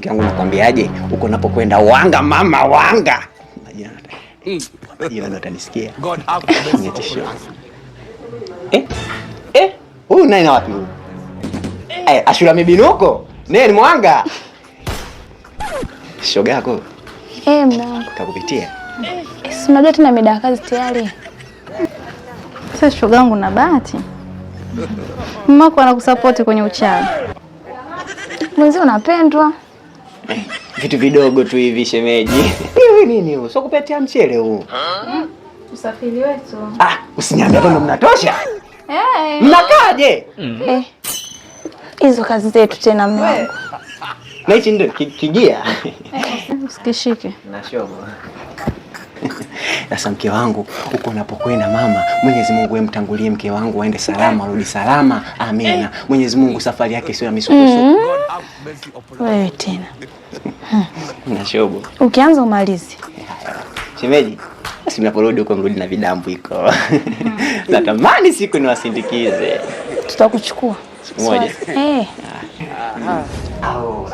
Kangu nakwambiaje, uko napokwenda wanga mama wanga. Majina ndo utanisikia. God have mercy. Huyu nani na wapi huyu? Ashura mibinuko. Nani mwanga? Shoga yako. Mna. Kakupitia. Si unajua tena mida kazi tayari. Sasa shoga yangu na bahati. Mmako anakusupport kwenye uchawi. Mwenzi unapendwa. Vitu vidogo tu hivi shemeji. Hivi nini huu? Sio kupetea mchele huu. Usafiri wetu. Usiniambie ndo mnatosha. Mnakaje? Hizo kazi zetu tena mume wangu. Na hichi ndio kigia. Usikishike. Na shoga. Sasa mke wangu, uko unapokwenda mama, Mwenyezi Mungu mtangulie mke wangu aende salama, arudi salama. Amina. Mwenyezi Mungu safari yake sio ya misukosuko. Wewe tena. Na shogo. Ukianza umalizi. Shemeji, basi mnaporudi huko mrudi na vidambu iko. Natamani siku niwasindikize. Tutakuchukua. Siku moja. Eh. Hapo.